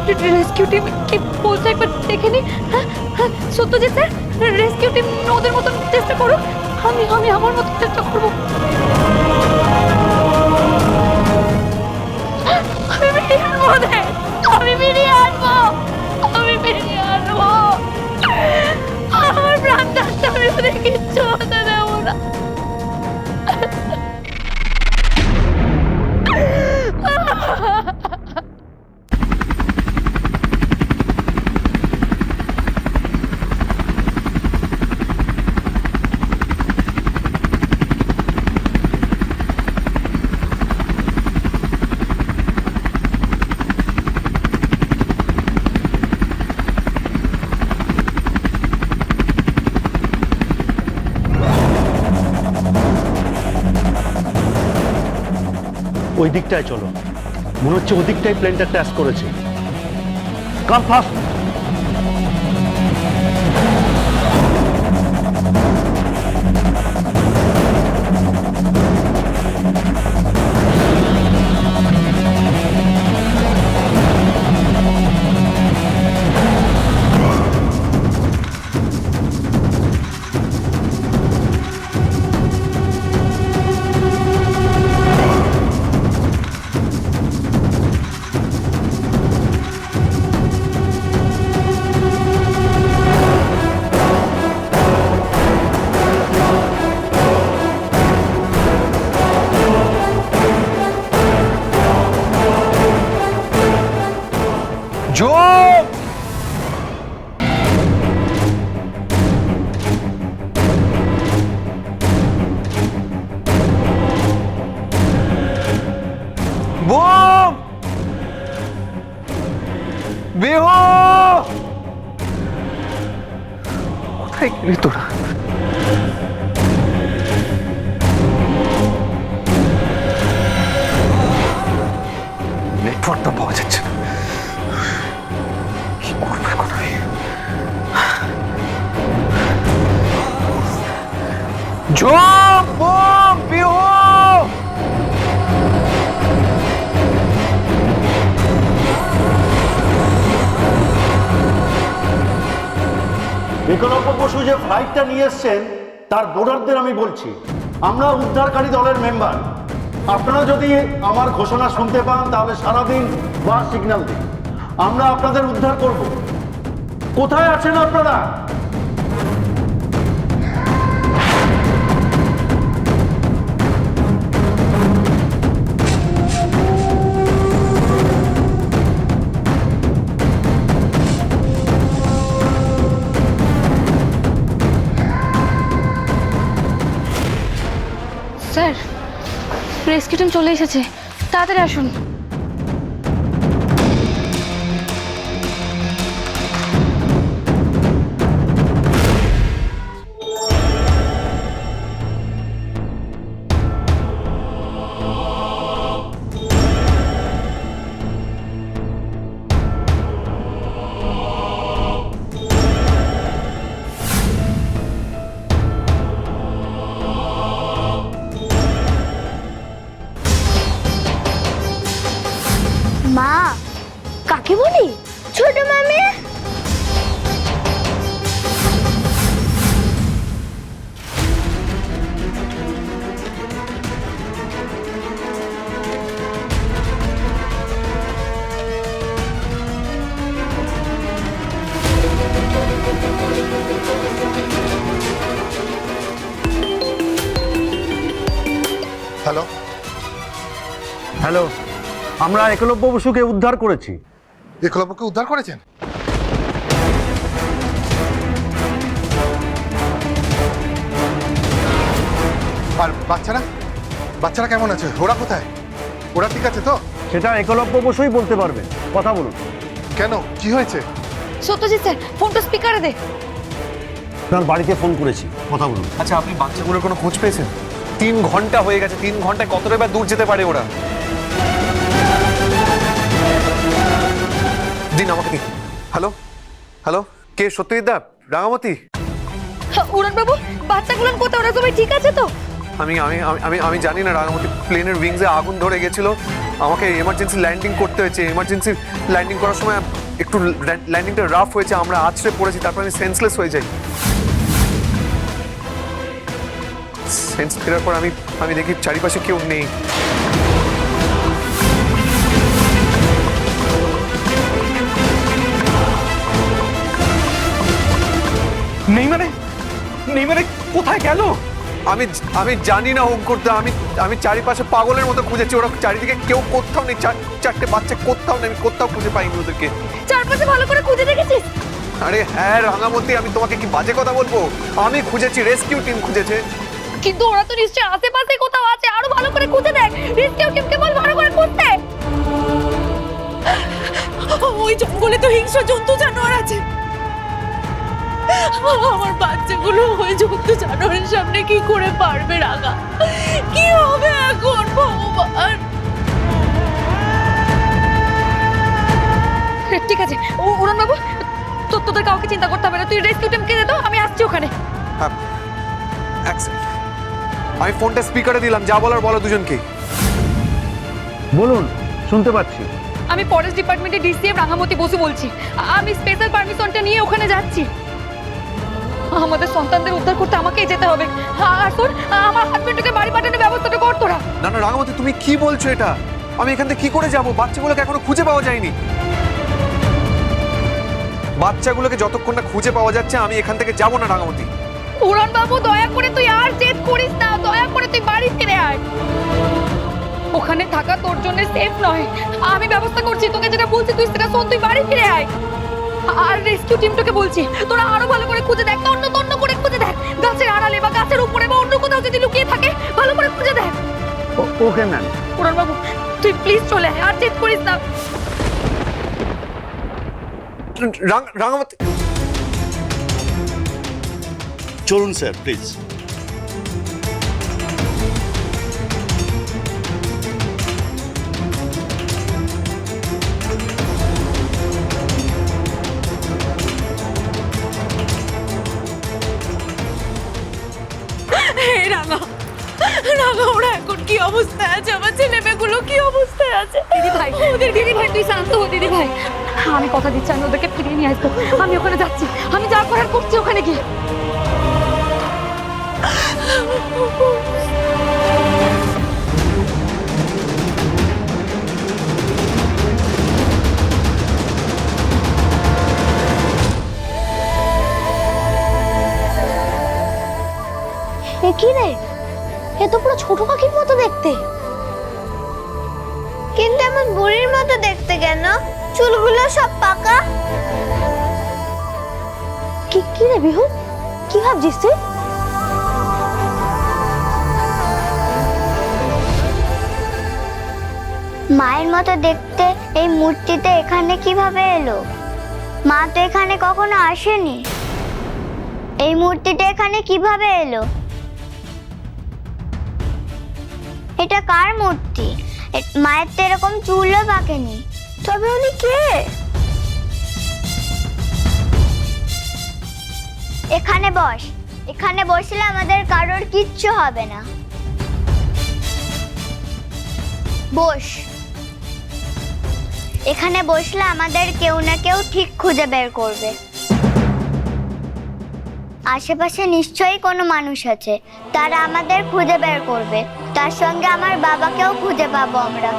Rescue team কি বলছে একবার দেখে নি। হ্যাঁ হ্যাঁ সত্যজিৎ স্যার, রেস্কিউ টিম ওদের মতন চেষ্টা করুক, আমি আমার মতো চেষ্টা করবো। আমি বেরিয়ে আনবো ওদের, আমি বেরিয়ে আনবো, আমি বেরিয়ে আনবো। আমার প্রাণ থাকতে আমি ওদের কিচ্ছু হতে দেবো না। ওই দিকটায় চলো, মনে হচ্ছে ওই দিকটাই প্লেনটা ক্র্যাশ করেছে। কাম ফাস্ট। জো বুম বিহু, কোথায় গেলি তোরা? নেটওয়ার্কটা পাওয়া যাচ্ছে না, কি করবো এখন আমি? জো বুম বিহু, একলব্য বসু যে ফ্লাইটটা নিয়ে এসছেন তার বোর্ডারদের আমি বলছি, আমরা উদ্ধারকারী দলের মেম্বার। আপনারা যদি আমার ঘোষণা শুনতে পান তাহলে সারাদিন বা সিগন্যাল দিন, আমরা আপনাদের উদ্ধার করব। কোথায় আছেন আপনারা? স্যার, রেস্কিউ টিম চলে এসেছে, তাড়াতাড়ি আসুন। মা, কাকে বলি? ছোট মামি। হ্যালো হ্যালো, আমরা একলব্য বসুকে উদ্ধার করেছি। একলব্যকে উদ্ধার করেছেন? আর বাচ্চারা কেমন আছে? ওরা কোথায়? ওরা ঠিক আছে তো? সেটা একলব্য বসুই বলতে পারবেন, কথা বলুন। কেন, কি হয়েছে? সত্যজিৎ স্যার, ফোনটা স্পিকারে দে। তার বাড়িতে ফোন করেছি, কথা বলুন। আচ্ছা, আপনি বাচ্চাগুলোর কোনো খোঁজ পেয়েছেন? 3 ঘন্টা হয়ে গেছে, 3 ঘন্টায় কতটা বা দূর যেতে পারে ওরা? দিন আমাকে দিন। হ্যালো হ্যালো, কে? সত্যজিৎ দা, রাঙামতি? উড়ান বাবু, বাচ্চাগুলো কোথায়? ওরা সবাই ঠিক আছে তো? আমি আমি আমি আমি জানি না রাঙামতি, প্লেনের উইংসে আগুন ধরে গেছিল, আমাকে এমার্জেন্সি ল্যান্ডিং করতে হয়েছে। এমার্জেন্সি ল্যান্ডিং করার সময় একটু ল্যান্ডিংটা রাফ হয়েছে, আমরা আছড়ে পড়েছি, তারপর আমি সেন্সলেস হয়ে যাই। সেন্স ফেরার পর আমি দেখি চারিপাশে কেউ নেই। নেই মানে কোথায় গেল? আমি আমি জানি না অঙ্কুরদা, আমি চারিপাশে পাগলের মতো খুঁজেছি, ওরা চারিদিকে কেউ কোথাও নেই, চারটে বাচ্চা কোথাও নেই, আমি কোথাও খুঁজে পাইনি ওদেরকে। চারপাশে ভালো করে খুঁজে দেখেছিস? আরে হ্যাঁ রাঙামতি, আমি তোমাকে কি বাজে কথা বলবো? আমি খুঁজেছি, রেস্কিউ টিম খুঁজেছে। কিন্তু ওরা তো নিশ্চয়ই আশেপাশে কোথাও আছে, আরো ভালো করে খুঁজে দেখ। রেস্কিউ টিমকে বল ভালো করে খুঁজতে। ওই জঙ্গলে তো হিংস্র জন্তু জানোয়ার আছে। আমার বাচ্চাগুলো ওই জন্তু জানোয়ারের সামনে কি করে পারবে রাগা? কি হবে এখন ভগবান? ঠিক আছে উড়ন বাবু, তোদের কাউকে চিন্তা করতে হবে না, তুই রেস্কিউ টিমকে দে তো, আমি আসছি ওখানে। হ্যাঁ, এক সেকেন্ড। আমি ফোনটা স্পিকারে দিলাম, যা বলার বলো দুজনকে। বলুন, শুনতে পাচ্ছি। আমি ফরেস্ট ডিপার্টমেন্টের ডিসিএম রাঙামতি বসু বলছি। আমি স্পেশাল পারমিশনটা নিয়ে ওখানে যাচ্ছি। আমাদের সন্তানদের উদ্ধার করতে আমাকেই যেতে হবে। আর তোর আমার হাজবেন্ডকে বাড়ি পাঠানোর ব্যবস্থাটা কর তোরা। না না রাঙামতি, তুমি কি বলছো এটা? আমি এখান থেকে কি করে যাব? বাচ্চাগুলোকে এখনো খুঁজে পাওয়া যায়নি। বাচ্চাগুলোকে যতক্ষণ না খুঁজে পাওয়া যাচ্ছে আমি এখান থেকে যাব না রাঙামতি। উড়ন বাবু, দয়া করে তুই আর জেদ করিস না, দয়া করে তুই বাড়ি ফিরে আয়। ওখানে থাকা তোর জন্য সেফ নয়, আমি ব্যবস্থা করছি। তোকে যেটা বলছি তুই সেটা শোন, তুই বাড়ি ফিরে আয়। আর রেস্কিউ টিমটাকে বলছি তোরা আরো ভালো করে খুঁজে দেখ, তন্ন তন্ন করে খুঁজে দেখ, গাছের আড়ালে বা গাছের উপরে বা অন্য কোথাও যদি লুকিয়ে থাকে ভালো করে খুঁজে দেখ। Okay ma'am. উড়ন বাবু তুই প্লিজ চলে আয়, আর জেদ করিস না। রাঙামতি, চলুন স্যার প্লিজ। হে রাগা, রাগা ওরা এখন কি অবস্থায় আছে? আমার ছেলে মেয়েগুলো কি অবস্থায় আছে? দিদি ভাই তুই শান্ত হো দিদি ভাই, আমি কথা দিচ্ছি আমি ওদেরকে ফিরিয়ে নিয়ে আসবো। আমি ওখানে যাচ্ছি, আমি যা করার করছি ওখানে গিয়ে। এ কি রে, এ তো পুরো ছোট পাখির মতো দেখতে। কিন্তু এমন বুড়ির মতো দেখতে কেন? চুলগুলো সব পাকা। কি কি রে বিহু, কি ভাবছিস তুই? মায়ের মতো দেখতে এই মূর্তিতে এখানে কিভাবে এলো? মা তো এখানে কখনো আসেনি। এই মূর্তিটা এখানে কিভাবে এলো? এটা কার মূর্তি? মায়ের তো এরকম চুলও পাকেনি। তবে উনি কে? এখানে বস, এখানে বসলে আমাদের কারোর কিচ্ছু হবে না। বস, এখানে বসলে আমাদের কেউ না কেউ ঠিক খুঁজে বের করবে। আশেপাশে নিশ্চয়ই কোনো মানুষ আছে, তারা আমাদের খুঁজে বের করবে। তার সঙ্গে আমার বাবাকেও খুঁজে পাবো আমরা।